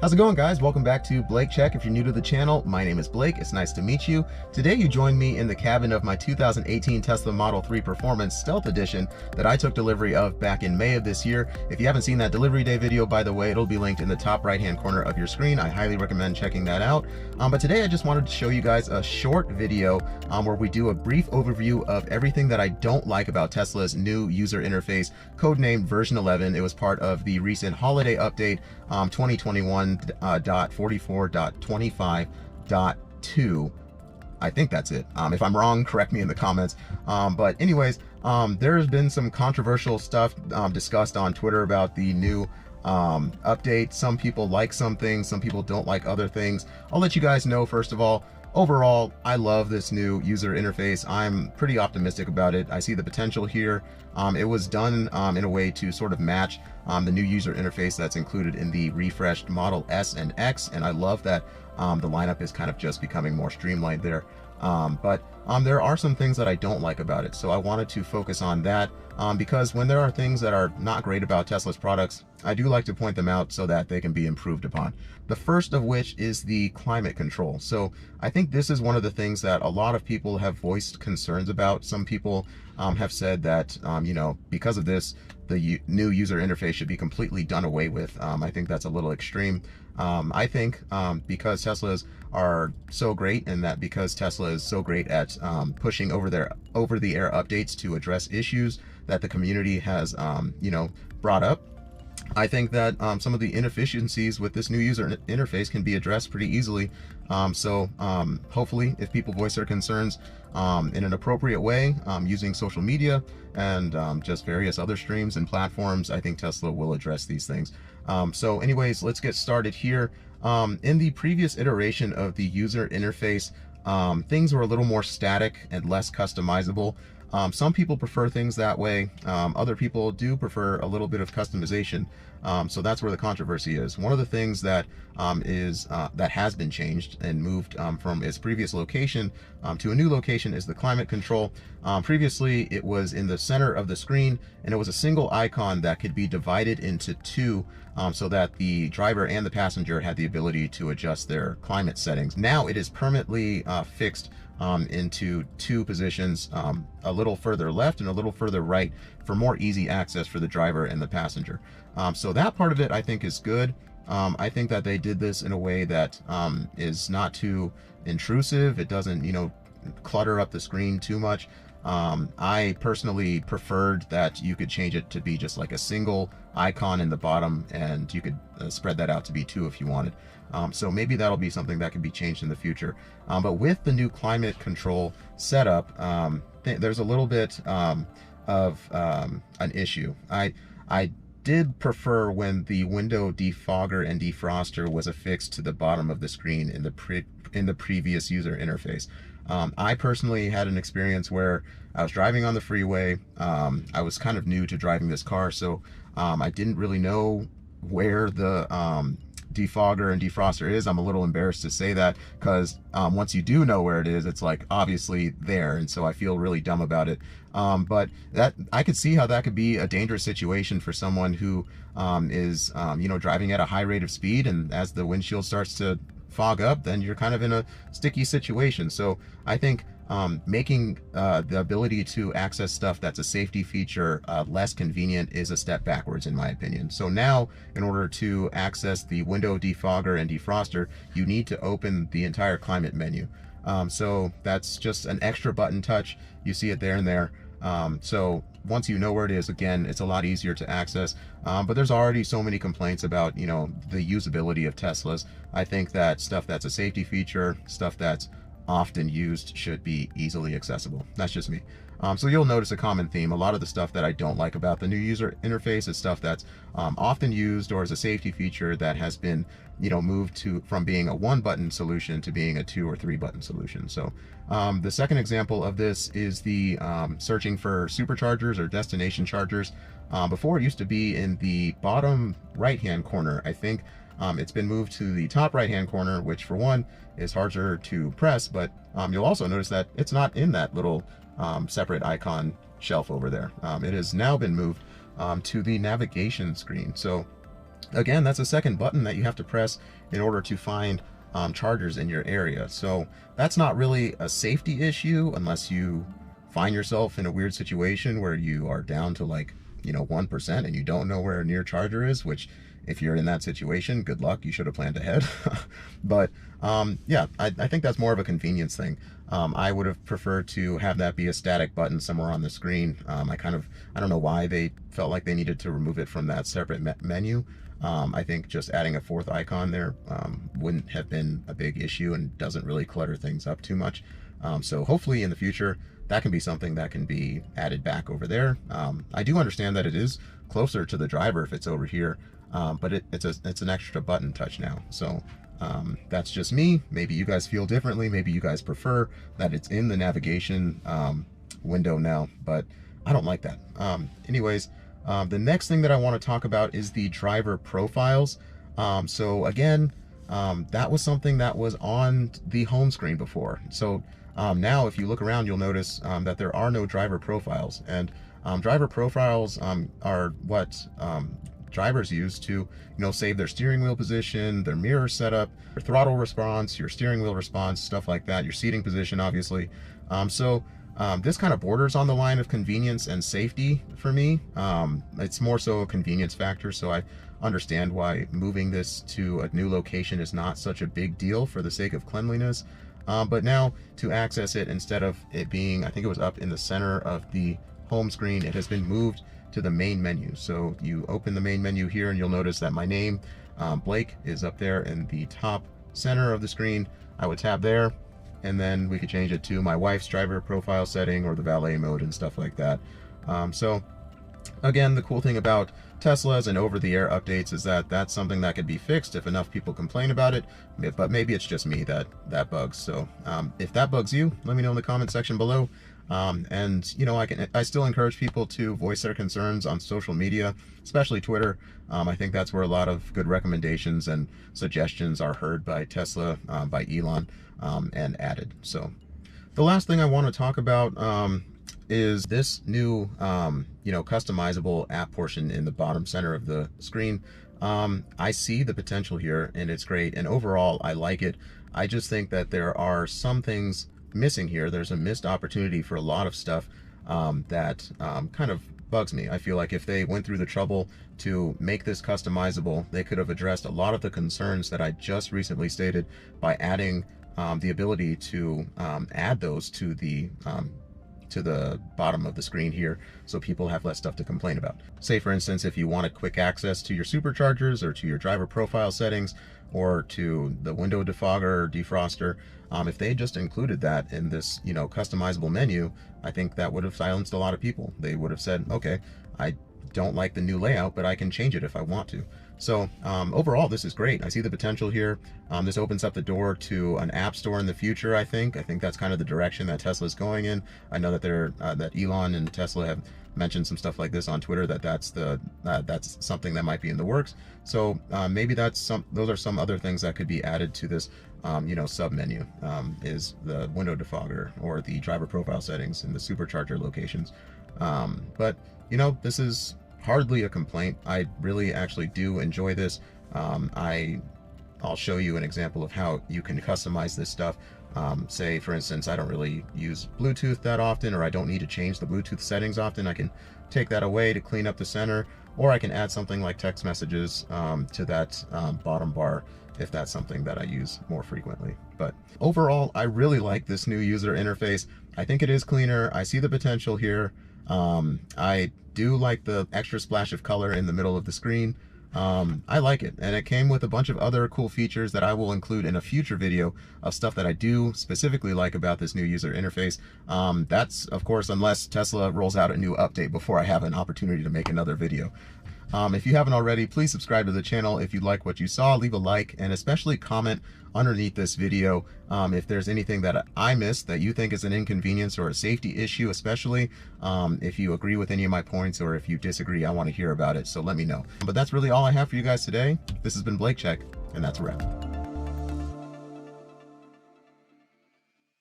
How's it going, guys? Welcome back to Blake Check. If you're new to the channel, my name is Blake. It's nice to meet you. Today you join me in the cabin of my 2018 Tesla Model 3 Performance Stealth Edition that I took delivery of back in May of this year. If you haven't seen that delivery day video, by the way, it'll be linked in the top right hand corner of your screen. I highly recommend checking that out. But today I just wanted to show you guys a short video where we do a brief overview of everything that I don't like about Tesla's new user interface, codenamed version 11. It was part of the recent holiday update 2021.44.25.2. I think that's it. If I'm wrong, correct me in the comments. But anyways, there's been some controversial stuff discussed on Twitter about the new update. Some people like some things, some people don't like other things. I'll let you guys know. First of all, overall, I love this new user interface. I'm pretty optimistic about it. I see the potential here. It was done in a way to sort of match the new user interface that's included in the refreshed Model S and X, and I love that the lineup is kind of just becoming more streamlined there. But there are some things that I don't like about it, so I wanted to focus on that because when there are things that are not great about Tesla's products, I do like to point them out so that they can be improved upon. The first of which is the climate control. So I think this is one of the things that a lot of people have voiced concerns about. Some people have said that, you know, because of this, the new user interface should be completely done away with. I think that's a little extreme. I think because Teslas are so great, and that because Tesla is so great at pushing over-the-air updates to address issues that the community has, you know, brought up, I think that some of the inefficiencies with this new user interface can be addressed pretty easily. So hopefully, if people voice their concerns in an appropriate way, using social media and just various other streams and platforms, I think Tesla will address these things. So anyways, let's get started here. In the previous iteration of the user interface, things were a little more static and less customizable. Some people prefer things that way. Other people do prefer a little bit of customization. So that's where the controversy is. One of the things that that has been changed and moved from its previous location to a new location is the climate control. Previously, it was in the center of the screen, and it was a single icon that could be divided into two so that the driver and the passenger had the ability to adjust their climate settings. Now it is permanently fixed into two positions, a little further left and a little further right, for more easy access for the driver and the passenger. So that part of it I think is good. I think that they did this in a way that is not too intrusive. It doesn't, you know, clutter up the screen too much. I personally preferred that you could change it to be just like a single icon in the bottom, and you could spread that out to be two if you wanted. So maybe that'll be something that can be changed in the future. But with the new climate control setup, there's a little bit of an issue. I did prefer when the window defogger and defroster was affixed to the bottom of the screen in the previous user interface. I personally had an experience where I was driving on the freeway. I was kind of new to driving this car, so I didn't really know where the defogger and defroster is. I'm a little embarrassed to say that, because once you do know where it is, it's like obviously there, and so I feel really dumb about it. But that, I could see how that could be a dangerous situation for someone who is you know, driving at a high rate of speed, and as the windshield starts to fog up, then you're kind of in a sticky situation. So I think making the ability to access stuff that's a safety feature less convenient is a step backwards, in my opinion. So now, in order to access the window defogger and defroster, you need to open the entire climate menu. So that's just an extra button touch. You see it there and there. So once you know where it is, again, it's a lot easier to access. But there's already so many complaints about, you know, the usability of Teslas. I think that stuff that's a safety feature, stuff that's often used, should be easily accessible. That's just me. So you'll notice a common theme. A lot of the stuff that I don't like about the new user interface is stuff that's often used or as a safety feature that has been, you know, moved from being a one-button solution to being a 2 or 3-button solution. So the second example of this is the searching for superchargers or destination chargers. Before, it used to be in the bottom right-hand corner. I think it's been moved to the top right-hand corner, which for one is harder to press, but you'll also notice that it's not in that little separate icon shelf over there. It has now been moved to the navigation screen. So again, that's a second button that you have to press in order to find chargers in your area. So that's not really a safety issue unless you find yourself in a weird situation where you are down to like, 1% and you don't know where a near charger is, which if you're in that situation, good luck, you should have planned ahead. But yeah, I think that's more of a convenience thing. I would have preferred to have that be a static button somewhere on the screen. I don't know why they felt like they needed to remove it from that separate menu. I think just adding a fourth icon there wouldn't have been a big issue and doesn't really clutter things up too much. So hopefully in the future, that can be something that can be added back over there. I do understand that it is closer to the driver if it's over here, but it's an extra button touch now. So that's just me. Maybe you guys feel differently. Maybe you guys prefer that it's in the navigation window now, but I don't like that. Anyways, the next thing that I want to talk about is the driver profiles. So again, that was something that was on the home screen before. So now if you look around, you'll notice that there are no driver profiles, and driver profiles are what drivers use to save their steering wheel position, their mirror setup, your throttle response, your steering wheel response, stuff like that, your seating position, obviously. This kind of borders on the line of convenience and safety for me. It's more so a convenience factor, so I understand why moving this to a new location is not such a big deal for the sake of cleanliness. But now to access it, instead of it being, I think it was up in the center of the home screen, it has been moved to the main menu. So you open the main menu here and you'll notice that my name, Blake, is up there in the top center of the screen. I would tap there, and then we could change it to my wife's driver profile setting or the valet mode and stuff like that. So again, the cool thing about Teslas and over-the-air updates is that that's something that could be fixed if enough people complain about it, but maybe it's just me that bugs. So if that bugs you, let me know in the comment section below. And I still encourage people to voice their concerns on social media, especially Twitter. I think that's where a lot of good recommendations and suggestions are heard by Tesla, by Elon, and added. So the last thing I want to talk about is this new customizable app portion in the bottom center of the screen. I see the potential here and it's great, and overall I like it. I just think that there are some things missing here. There's a missed opportunity for a lot of stuff that kind of bugs me. I feel like if they went through the trouble to make this customizable, they could have addressed a lot of the concerns that I just recently stated by adding the ability to add those to the bottom of the screen here, so people have less stuff to complain about. Say for instance, if you wanted quick access to your superchargers or to your driver profile settings or to the window defogger or defroster, if they just included that in this customizable menu, I think that would have silenced a lot of people. They would have said, okay, I don't like the new layout, but I can change it if I want to. So overall, this is great. I see the potential here. This opens up the door to an app store in the future. I think that's kind of the direction that Tesla's going in. I know that that Elon and Tesla have mentioned some stuff like this on Twitter, that's something that might be in the works. So maybe those are some other things that could be added to this sub menu, is the window defogger or the driver profile settings in the supercharger locations. But this is hardly a complaint. I really actually do enjoy this. I'll show you an example of how you can customize this stuff. Say for instance, I don't really use Bluetooth that often, or I don't need to change the Bluetooth settings often. I can take that away to clean up the center, or I can add something like text messages to that bottom bar if that's something that I use more frequently. But overall, I really like this new user interface. I think it is cleaner. I see the potential here. I do like the extra splash of color in the middle of the screen. I like it, and it came with a bunch of other cool features that I will include in a future video of stuff that I do specifically like about this new user interface. That's of course unless Tesla rolls out a new update before I have an opportunity to make another video. If you haven't already, please subscribe to the channel if you like what you saw. Leave a like, and especially comment underneath this video if there's anything that I missed that you think is an inconvenience or a safety issue, especially if you agree with any of my points, or if you disagree, I want to hear about it, so let me know. But that's really all I have for you guys today. This has been Blake Check, and that's a wrap.